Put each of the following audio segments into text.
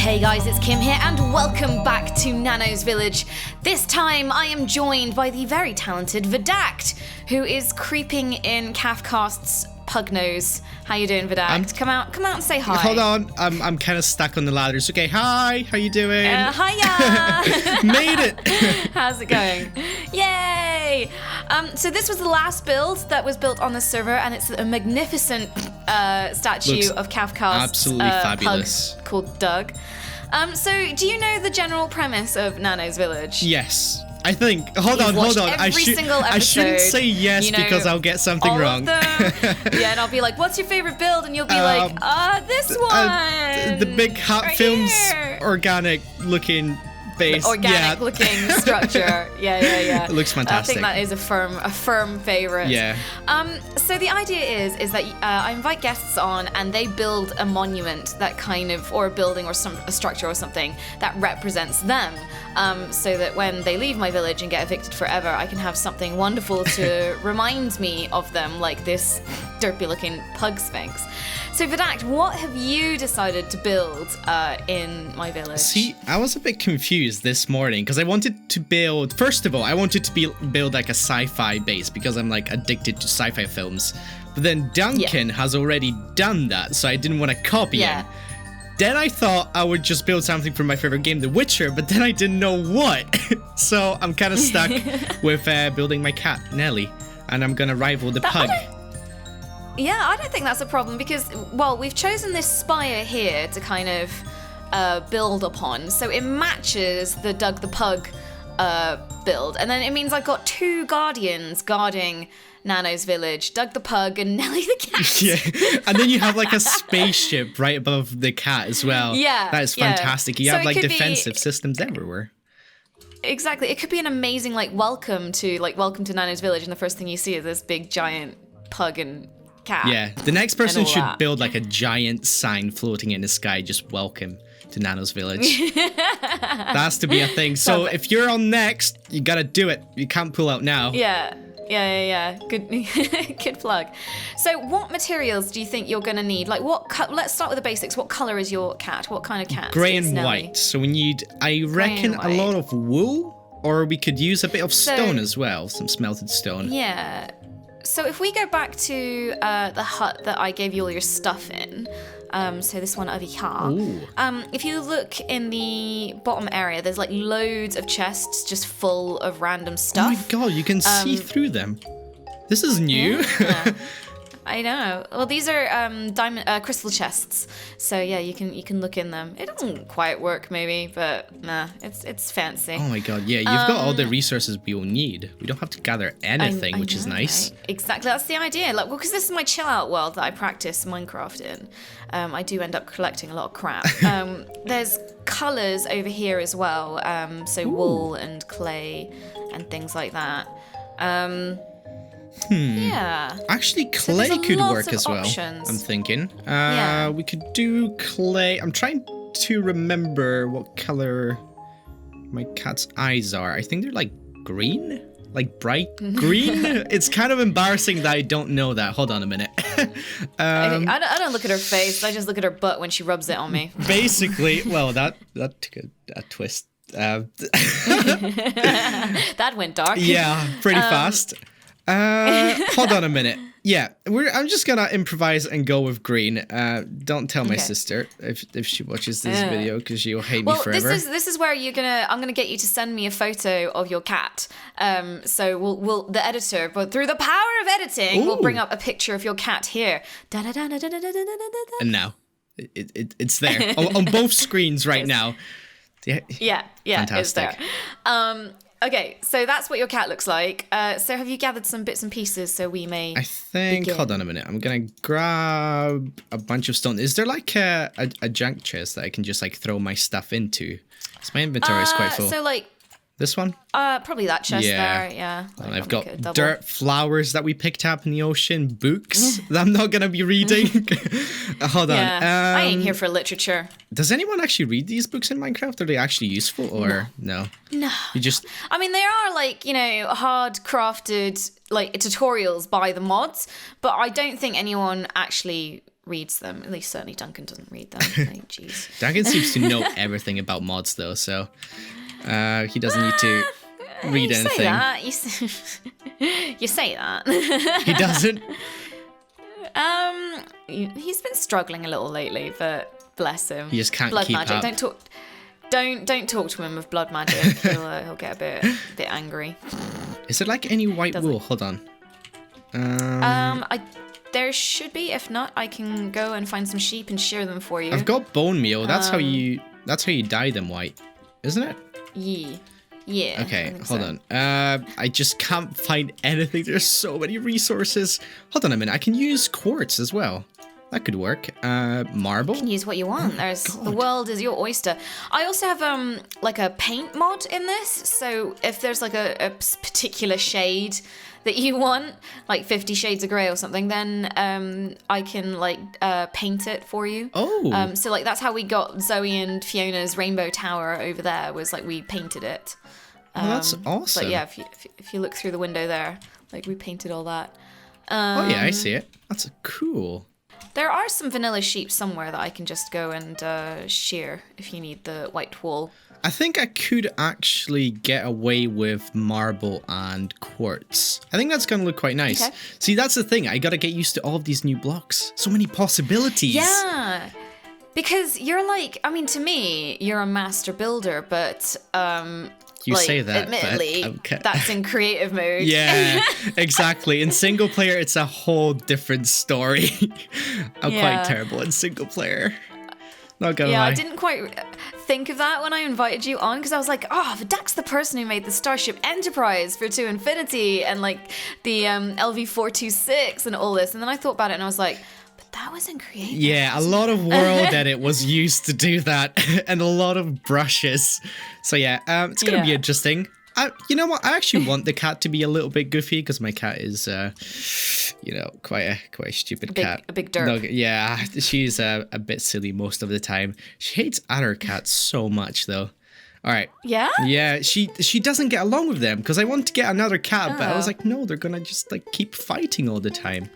Hey guys, it's Kim here and welcome back to Nano's Village. This time I am joined by the very talented Vadact, who is creeping in Cafcast's pug nose. How you doing, Vadact? Come out and say hi. Hold on, I'm kind of stuck on the ladders. Okay, hi, how you doing? Hiya! Made it! How's it going? Yay! So this was the last build that was built on the server, and it's a magnificent statue Looks of Cafcast's absolutely fabulous. pug called Doug. So do you know the general premise of Nano's Village? Yes. I think. Hold You've on. watched I single I shouldn't episode, say yes you know, because I'll get something all wrong. Of them. Yeah, and I'll be like, "What's your favorite build?" And you'll be like, "This one." The big Hot right Films here. organic looking base. Organic looking structure. Yeah. It looks fantastic. I think that is a firm favorite. Yeah. So the idea is that I invite guests on and they build a monument that kind of, or a building or a structure or something that represents them. So that when they leave my village and get evicted forever, I can have something wonderful to remind me of them, like this derpy looking pug sphinx. So Vadact, what have you decided to build in my village? See, I was a bit confused this morning because I wanted to build. First of all, I wanted to build like a sci-fi base because I'm like addicted to sci-fi films. But then Duncan has already done that, so I didn't want to copy him. Then I thought I would just build something from my favorite game, The Witcher, but then I didn't know what. So I'm kind of stuck with building my cat, Nelly, and I'm gonna rival the pug. Yeah, I don't think that's a problem because, well, we've chosen this spire here to kind of build upon. So it matches the Doug the Pug build. And then it means I've got two guardians guarding Nano's village, Doug the Pug and Nelly the Cat. Yeah, and then you have like a spaceship right above the cat as well. Yeah. That is fantastic. You So have it like could defensive systems everywhere. Exactly. It could be an amazing welcome to Nano's village, and the first thing you see is this big giant pug and cat. Yeah, the next person should that. build like a giant sign floating in the sky, just welcome to Nano's village. That has to be a thing. So if you're on next, you gotta do it. You can't pull out now. Yeah. Good, good plug. So, what materials do you think you're gonna need? Like, let's start with the basics. What color is your cat? What kind of cat? Grey is and Nelly? white. So we need, I reckon, a lot of wool, or we could use a bit of stone as well, some smelted stone. Yeah. So if we go back to the hut that I gave you all your stuff in, so this one over here, if you look in the bottom area, there's like loads of chests just full of random stuff. Oh my god, you can see through them. This is new. Yeah. I know. Well, these are crystal chests, so yeah, you can look in them. It doesn't quite work, maybe, but nah, it's fancy. Oh my god, yeah, you've got all the resources we will need. We don't have to gather anything, which is nice. Right? Exactly, that's the idea. Like, well, because this is my chill out world that I practice Minecraft in. I do end up collecting a lot of crap. There's colors over here as well, so wool and clay and things like that. Yeah. Actually, clay could work as well. Options. I'm thinking. Yeah. We could do clay. I'm trying to remember what color my cat's eyes are. I think they're like green, like bright green. It's kind of embarrassing that I don't know that. Hold on a minute. I don't look at her face. I just look at her butt when she rubs it on me. Basically, well, that took a twist. That went dark. Yeah, pretty fast. Hold on a minute. Yeah, I'm just gonna improvise and go with green. Don't tell my sister if she watches this video because she'll hate me forever. Well, this is where I'm gonna get you to send me a photo of your cat. So we'll the editor, but through the power of editing, we'll bring up a picture of your cat here. And now, it's there on both screens right now. Yeah, fantastic. It's there. Okay, so that's what your cat looks like. So have you gathered some bits and pieces so we may I think, begin? Hold on a minute. I'm going to grab a bunch of stone. Is there like a junk chest that I can just like throw my stuff into? Because my inventory is quite full. So like... This one? Probably that chest there, yeah. And I've got dirt, flowers that we picked up in the ocean, books that I'm not going to be reading. Hold on. I ain't here for literature. Does anyone actually read these books in Minecraft? Are they actually useful or no? No. You just... I mean, there are like, hard crafted like tutorials by the mods, but I don't think anyone actually reads them. At least certainly Duncan doesn't read them. Like, jeez. Duncan seems to know everything about mods, though, so he doesn't need to read anything. Say that. You say that. He doesn't? He's been struggling a little lately, but bless him. He just can't blood keep magic. up. Don't talk to him of blood magic. He'll get a bit angry. Is it like any white wool? Hold on. There should be. If not, I can go and find some sheep and shear them for you. I've got bone meal. That's how you dye them white, isn't it? Yeah. Okay, hold on. I just can't find anything. There's so many resources. Hold on a minute. I can use quartz as well. That could work. Marble. You can use what you want. The world is your oyster. I also have like a paint mod in this. So if there's like a particular shade that you want, like 50 Shades of Grey or something, then I can like paint it for you. Oh. So like that's how we got Zoe and Fiona's Rainbow Tower over there. Was like we painted it. Oh, that's awesome. But yeah, if you look through the window there, like we painted all that. Oh yeah, I see it. That's cool. There are some vanilla sheep somewhere that I can just go and shear if you need the white wool. I think I could actually get away with marble and quartz. I think that's going to look quite nice. Okay. See, that's the thing. I got to get used to all of these new blocks. So many possibilities. Yeah. Because you're like, I mean, to me, you're a master builder, but You like, say that, admittedly, but okay. That's in creative mode. Yeah, exactly. In single player, it's a whole different story. I'm quite terrible in single player. Not gonna lie. I didn't quite think of that when I invited you on, because I was like, Vadact's the person who made the Starship Enterprise for To Infinity and like the LV-426 and all this. And then I thought about it and I was like, but that was in creative. Yeah, a lot of world edit was used to do that, and a lot of brushes. So yeah, it's gonna be interesting. You know what? I actually want the cat to be a little bit goofy because my cat is, quite a stupid cat. A big derp. Yeah, she's a bit silly most of the time. She hates other cats so much, though. All right. Yeah? Yeah, she doesn't get along with them because I want to get another cat, but I was like, no, they're gonna just like keep fighting all the time.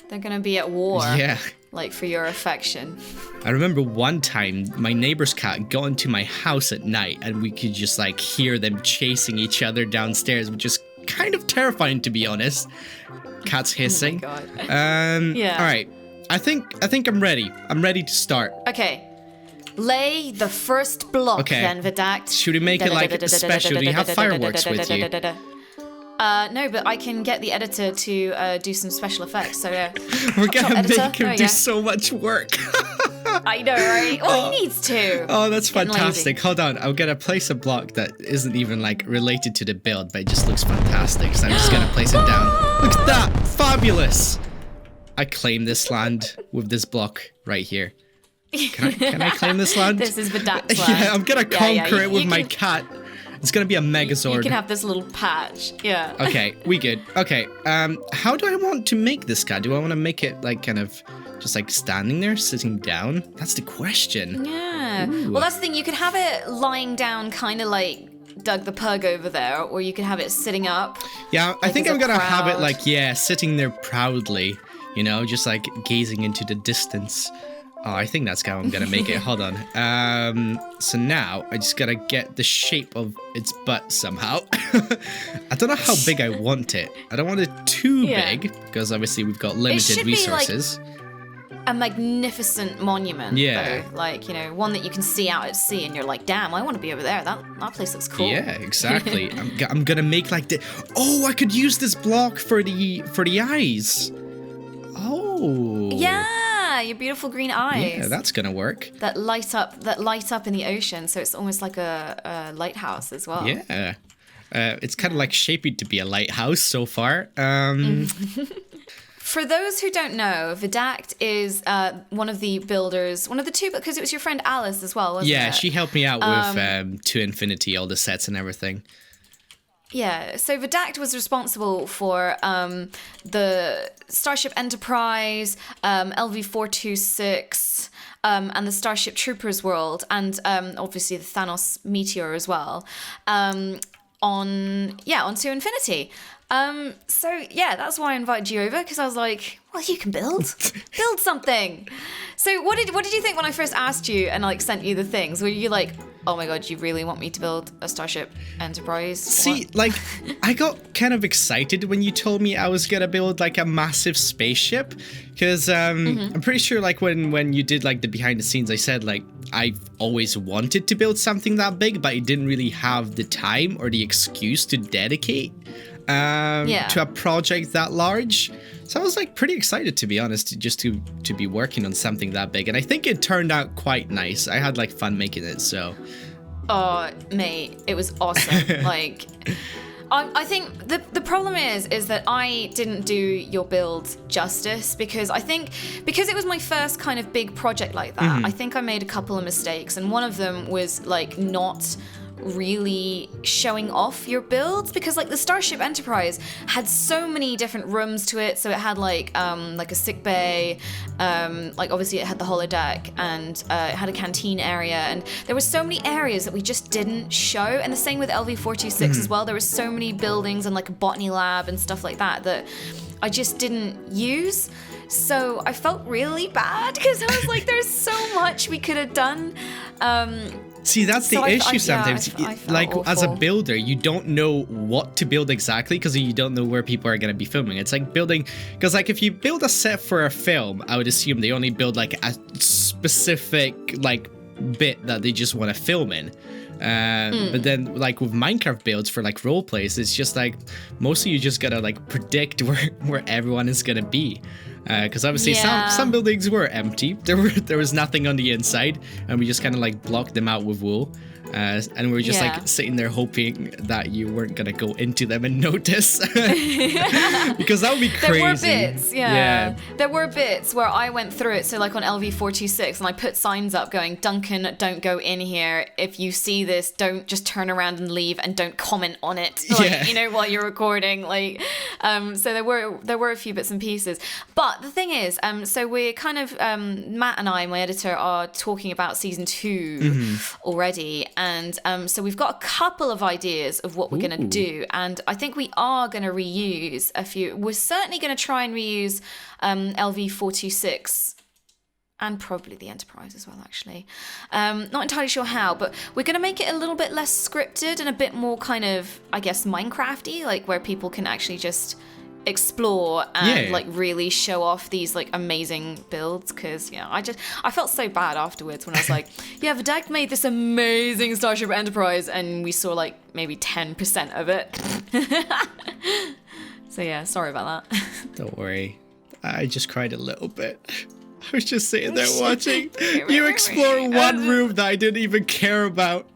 They're gonna be at war. Yeah. Like for your affection. I remember one time my neighbor's cat got into my house at night and we could just like hear them chasing each other downstairs, which is kind of terrifying, to be honest. Cats hissing. Oh my God. Yeah. All right. I think I'm ready. I'm ready to start. Okay. Lay the first block then, Vadact. Should we make it like special? Do you have fireworks with you? No, but I can get the editor to do some special effects. So we're gonna make him do so much work. I know, right? Well, he needs to. Oh, that's fantastic. Hold on, I'm gonna place a block that isn't even like related to the build, but it just looks fantastic. So I'm just gonna place it down. Look at that, fabulous! I claim this land with this block right here. Can I claim this land? This is Vadact's land. Yeah, I'm gonna conquer it with my cat. It's gonna be a Megazord. You can have this little patch. Yeah. Okay, we good. Okay, how do I want to make this cat? Do I want to make it like kind of just like standing there, sitting down? That's the question. Yeah. Ooh. Well, that's the thing. You could have it lying down, kind of like Doug the Pug over there, or you could have it sitting up. Yeah, I think I'm gonna have it like, sitting there proudly, just like gazing into the distance. Oh, I think that's how I'm gonna make it. Hold on. So now I just gotta get the shape of its butt somehow. I don't know how big I want it. I don't want it too big because obviously we've got limited resources. Be like a magnificent monument. Yeah. Though. Like, one that you can see out at sea and you're like, damn, I want to be over there. That place looks cool. Yeah, exactly. I'm gonna make like the. Oh, I could use this block for the eyes. Oh. Yeah. Your beautiful green eyes. Yeah, that's gonna work. That light up in the ocean, so it's almost like a lighthouse as well. Yeah, it's kind of like shaping to be a lighthouse so far. For those who don't know, Vadact is one of the builders, one of the two, because it was your friend Alice as well, wasn't it? Yeah, she helped me out with To Infinity, all the sets and everything. Yeah, so Vadact was responsible for the Starship Enterprise, LV-426, and the Starship Troopers world, and obviously the Thanos meteor as well, on To Infinity. So yeah, that's why I invited you over, because I was like, well, you can build something. So what did you think when I first asked you and like sent you the things? Were you like, oh my god, you really want me to build a Starship Enterprise? See, like, I got kind of excited when you told me I was gonna build like a massive spaceship, because I'm pretty sure like when you did like the behind the scenes, I said like I've always wanted to build something that big, but I didn't really have the time or the excuse to dedicate to a project that large. So I was like pretty excited, to be honest, just to be working on something that big, and I think it turned out quite nice. I had like fun making it, so. Oh, mate, it was awesome. Like, I think the problem is that I didn't do your build justice, because I think because it was my first kind of big project like that, I think I made a couple of mistakes, and one of them was like not really showing off your builds, because like the Starship Enterprise had so many different rooms to it. So it had like a sick bay, like obviously it had the holodeck, and it had a canteen area, and there were so many areas that we just didn't show. And the same with LV-426 as well. There were so many buildings and like a botany lab and stuff like that I just didn't use. So I felt really bad, because I was like, there's so much we could have done. See, that's the issue sometimes. I like, awful. as a builder, you don't know what to build exactly, because you don't know where people are going to be filming. It's like building, because like if you build a set for a film, I would assume they only build like a specific like bit that they just want to film in. But then like with Minecraft builds for like role plays, it's just like mostly you just gotta like predict where everyone is gonna be. Because obviously some buildings were empty. There was nothing on the inside, and we just kind of like blocked them out with wool. And we were just like sitting there hoping that you weren't gonna go into them and notice, because that would be crazy. There were bits, there were bits where I went through it. So like on LV-426, and I put signs up going, "Duncan, don't go in here. If you see this, don't just turn around and leave, and don't comment on it." Like, you know, while you're recording. Like, so there were a few bits and pieces. But the thing is, so we're kind of Matt and I, my editor, are talking about season 2 already. And so we've got a couple of ideas of what we're going to do. And I think we are going to reuse a few. We're certainly going to try and reuse LV-426 and probably the Enterprise as well, actually. Not entirely sure how, but we're going to make it a little bit less scripted and a bit more kind of, I guess, Minecrafty, like where people can actually just explore and like really show off these like amazing builds, because I felt so bad afterwards when I was like, Vadact made this amazing Starship Enterprise, and we saw like maybe 10% of it. So yeah, sorry about that. Don't worry, I just cried a little bit. I was just sitting there watching you explore one room that I didn't even care about.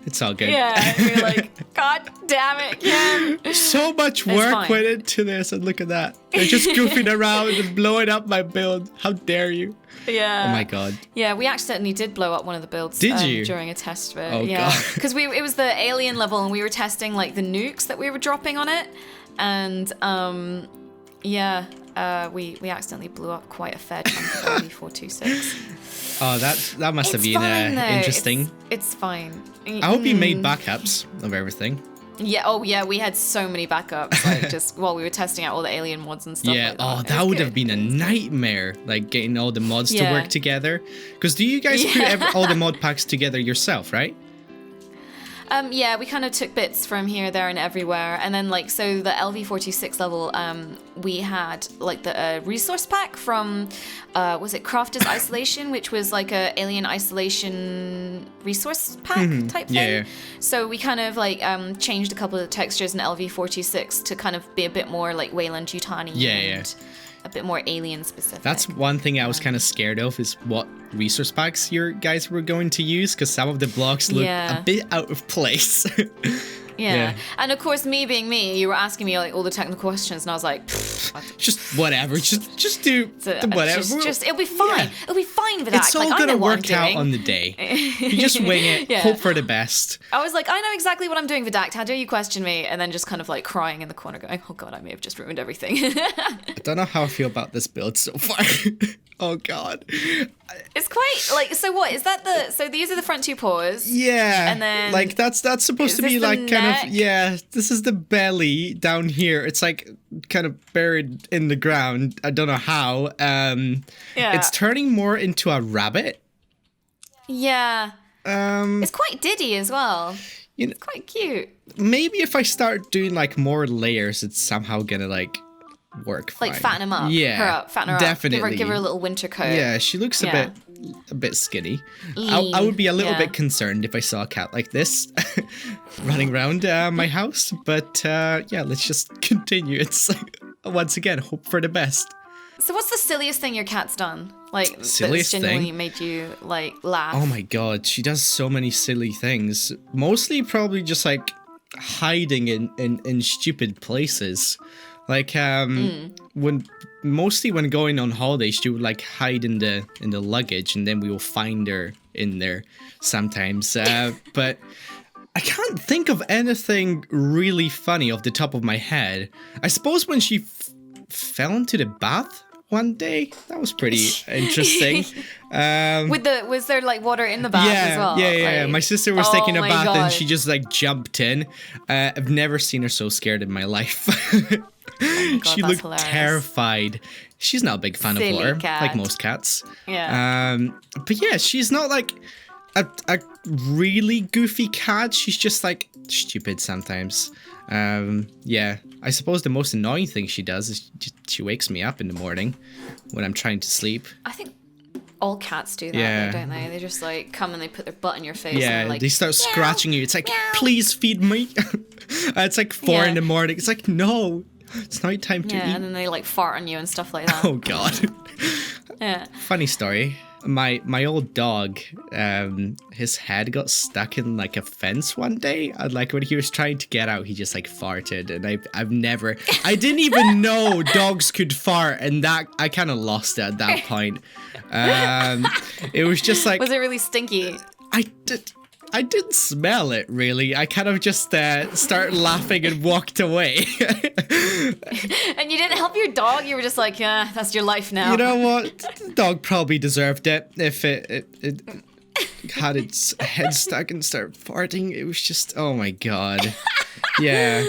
It's all good. Yeah, you're like, God damn it, Ken. So much work went into this, and look at that. They're just goofing around and blowing up my build. How dare you? Yeah. Oh my god. Yeah, we accidentally did blow up one of the builds. Did you? During a test bit. Oh god. Because it was the alien level, and we were testing like the nukes that we were dropping on it, and we accidentally blew up quite a fair chunk of LV-426. Oh, that must have been interesting. It's fine. I hope you made backups of everything. Yeah. Oh, yeah. We had so many backups, like just while we were testing out all the alien mods and stuff. Yeah. Like that. That would have been a nightmare, like getting all the mods to work together. Because do you guys put all the mod packs together yourself, right? Yeah, we kind of took bits from here, there, and everywhere. And then, like, so the LV-426 level, we had, like, the resource pack from, was it Crafters Isolation, which was, like, a alien isolation resource pack type thing. Yeah. So we kind of, like, changed a couple of the textures in LV-426 to kind of be a bit more, like, Weyland-Yutani. Yeah. A bit more alien specific. That's one thing I was kind of scared of, is what resource packs your guys were going to use, because some of the blocks look a bit out of place. Yeah. And of course, me being me, you were asking me like all the technical questions, and I was like, just whatever, just do whatever. It'll be fine. Yeah. It'll be fine, Vadact. It's all gonna work out on the day. You just wing it, hope for the best. I was like, I know exactly what I'm doing, Vadact. How dare you question me? And then just kind of like crying in the corner, going, oh god, I may have just ruined everything. I don't know how I feel about this build so far. Oh god. It's quite like, so what is that? So these are the front two paws. Yeah. And then like that's supposed to be like kind neck. this is the belly down here. It's like kind of buried in the ground. I don't know how. It's turning more into a rabbit. Yeah. It's quite diddy as well. It's quite cute. Maybe if I start doing like more layers, it's somehow gonna like work fine. Like fatten him up. Yeah, her up, fatten her definitely. up. Give her a little winter coat. Yeah, she looks a bit skinny. I would be a little bit concerned if I saw a cat like this running around my house. But let's just continue. It's like, once again, hope for the best. So what's the silliest thing your cat's done? Like, silliest that genuinely thing? made you, like, laugh? Oh my god, she does so many silly things. Mostly probably just, like, hiding in stupid places. Like, when going on holidays, she would, like, hide in the luggage, and then we will find her in there sometimes. But I can't think of anything really funny off the top of my head. I suppose when she fell into the bath one day, that was pretty interesting. Was there like water in the bath as well? Yeah. Like, My sister was taking a bath God. and she just like jumped in. I've never seen her so scared in my life. God, she looked hilarious. terrified. She's not a big fan Silly of water, cat. like most cats. Yeah. But yeah, she's not like a really goofy cat. She's just like stupid sometimes. I suppose the most annoying thing she does is she wakes me up in the morning when I'm trying to sleep. I think all cats do that, though, don't they? They just like come and they put their butt in your face. Yeah, and like, they start scratching you. It's like, meow. please feed me. It's like 4 in the morning. It's like, no, it's not time to eat. and then they like fart on you and stuff like that. Oh God. Yeah. Funny story. My old dog, his head got stuck in like a fence one day. And like when he was trying to get out, he just like farted. And I didn't even know dogs could fart. And that I kind of lost it at that point. It was just like. Was it really stinky? I didn't smell it really. I kind of just started laughing and walked away. And you didn't help your dog? You were just like, yeah, that's your life now. You know what? The dog probably deserved it if it had its head stuck and started farting. It was just, oh my God. Yeah.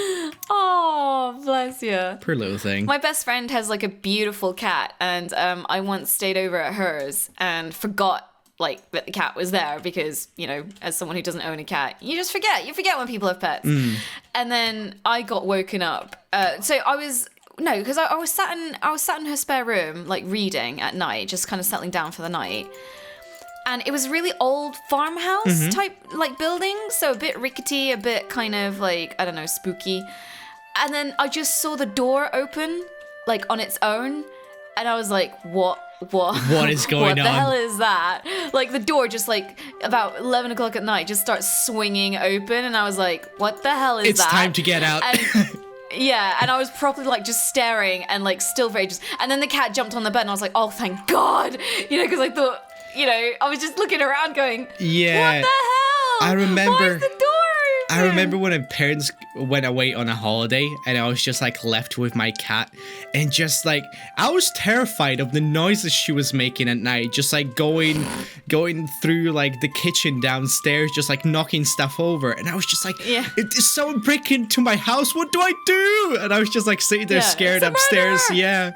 Oh, bless you. Poor little thing. My best friend has like a beautiful cat, and I once stayed over at hers and forgot like that the cat was there because, you know, as someone who doesn't own a cat, you just forget. You forget when people have pets. And then I got woken up. So I was sat in her spare room, like reading at night, just kind of settling down for the night. And it was really old farmhouse type like building, so a bit rickety, a bit kind of like, I don't know, spooky. And then I just saw the door open like on its own, and I was like, what is going on? What the hell is that? Like the door just like about 11 o'clock at night just starts swinging open, and I was like, what the hell is that? It's time to get out. And, yeah, and I was properly like just staring and like still for ages. And then the cat jumped on the bed, and I was like, oh, thank God, you know, because I thought, you know, I was just looking around going, yeah, what the hell? I remember. Why is the door open? I remember when my parents went away on a holiday and I was just like left with my cat, and just like I was terrified of the noises she was making at night, just like going through like the kitchen downstairs, just like knocking stuff over, and I was just like, is someone breaking into my house? What do I do? And I was just like sitting there scared upstairs. Yeah.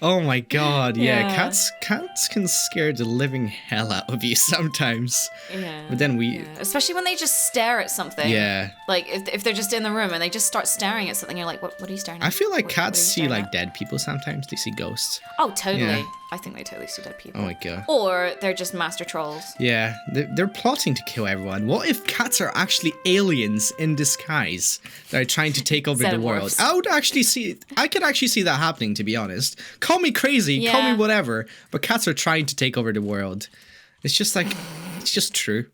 Oh my God. Yeah. Cats can scare the living hell out of you sometimes. Yeah. But then especially when they just stare at something. Yeah. Like if they're just in the room and they just start staring at something, you're like, what are you staring at? I feel like cats what see like at? dead people sometimes. They see ghosts. Oh, totally. Yeah. I think they totally see dead people. Oh my God. Or they're just master trolls. Yeah, they're plotting to kill everyone. What if cats are actually aliens in disguise that are trying to take over the world? I could actually see that happening, to be honest. Call me crazy, call me whatever, but cats are trying to take over the world. It's just like, it's just true.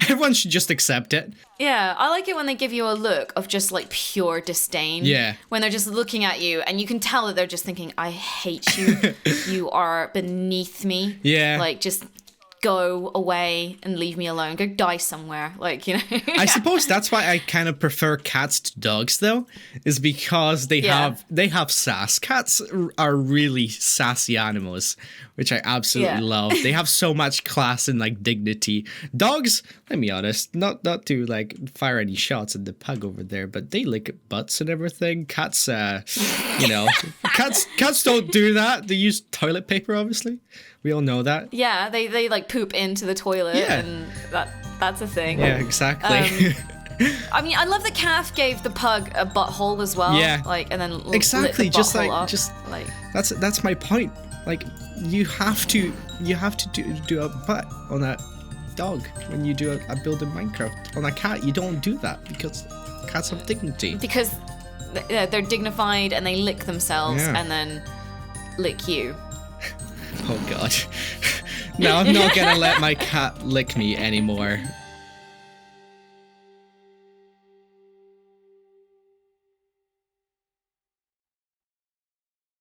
Everyone should just accept it. Yeah, I like it when they give you a look of just like pure disdain. Yeah. When they're just looking at you and you can tell that they're just thinking, I hate you. You are beneath me. Yeah. Like just go away and leave me alone. Go die somewhere. Like, you know. I suppose that's why I kind of prefer cats to dogs, though, is because they have sass. Cats are really sassy animals, which I absolutely love. They have so much class and like dignity. Dogs, let me be honest, not to like fire any shots at the pug over there, but they lick butts and everything. Cats, you know, cats don't do that. They use toilet paper, obviously. We all know that. Yeah, they like poop into the toilet, and that's a thing. Yeah, exactly. I mean, I love that Kath gave the pug a butthole as well. Yeah, like, and then exactly. lit the butthole up. That's my point. Like, you have to do a butt on a dog when you do a build in Minecraft. On a cat, you don't do that because cats have dignity. Because they're dignified and they lick themselves and then lick you. Oh god. No, I'm not gonna let my cat lick me anymore.